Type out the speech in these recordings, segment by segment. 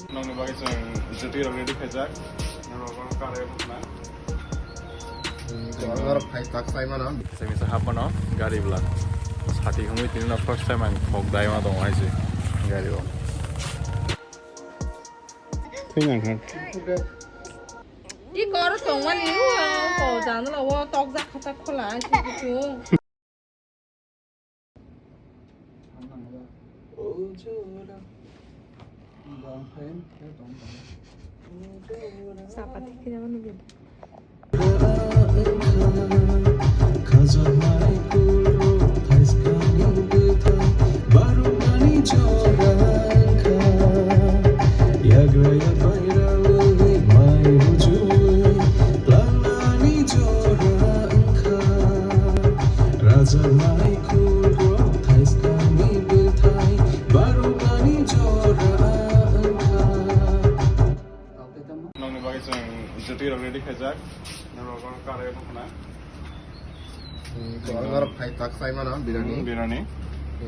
Nong bagi sang jadi ready kajak, nong kare na. Orang pakai tak saya mana? Saya bisa apa no? Gari belah. Hati kamu itu na first time ang kok dai ma dong aja. Gari bang. Kayaknya kan. Đi có nó tổng mà níu cổ dán là wo tóc giặc khát khô lá chú Siapa sih kita menunggu? Jadi ready kajak, nong kare na. Orang pakai tak saya mana? Birani. Birani.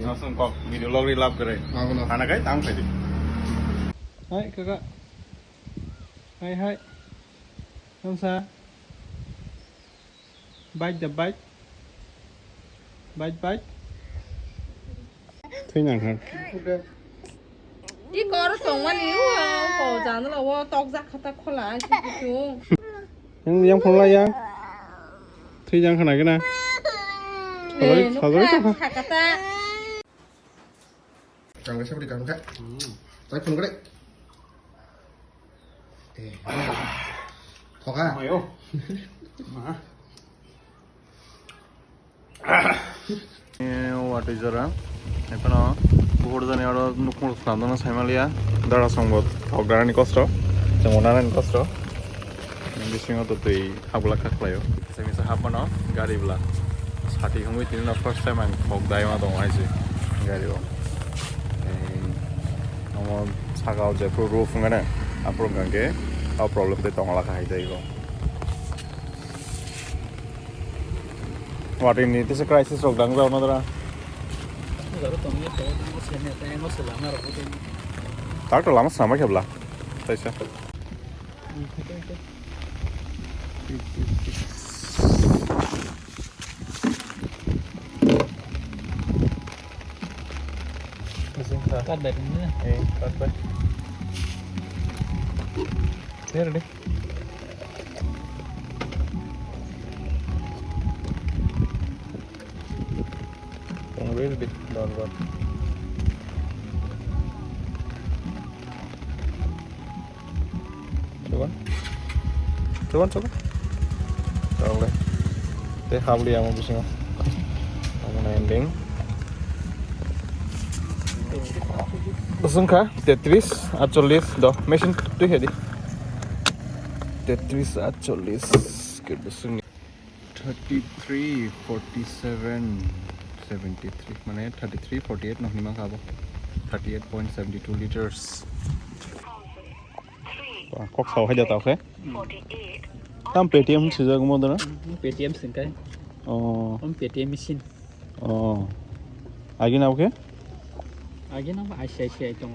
Langsung kok video log relap kere. Anak kai tang tadi. Hai kakak. Hai. Kamsa. Bite. Thế nào hả? Đi có nó tổng mà níu cổ dán là wo tóc giặc khát khô lá chú Yang không lại ya? Thế yang khana cái nào? Thôi thôi. Hakata. Càng cái sao đi càng cái. Tay phun cái đấy. Thọc à? Mày ô. Mà. Watwi jara. Epono buhur jani aro nukmur sandana saimalia dara songot thogdarani kosto. Jemonarani kosto. Bisingo to tei habla khaklayo. Semisa hapono gari bla. Hati kamu itu na first time ang kok dai ma dong aja. Gari bang. Amo sagau je pro roof ngana. Apro gange. Au problem te tong ala khai dai bang. Watwi ini itu crisis rok dang jauh nadra. Tak tu lama sama kebla. Taisa. Cắt đẹp nữa. Cắt vậy. Thế rồi đi. A little bit downward. Coba. Tahu deh. Teh habli yang mau bising. Aku ending. Sengkah 33 48 dah mesin tu hedi. 33 48 ke besung 33 47 73 mana 33 48 noh lima kabo 38.72 liters. Kok sau hai tao khe tam paytm chija gumo dana Paytm singkai om Paytm machine agi na ke agi na ICICI tong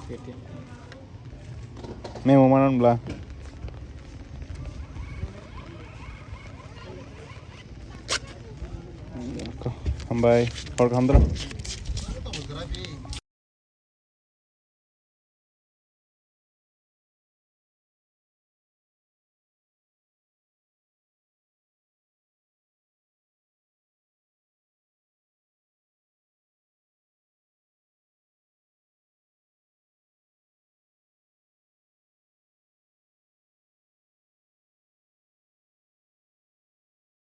Paytm memo manan bla Hambai, or Hamdra.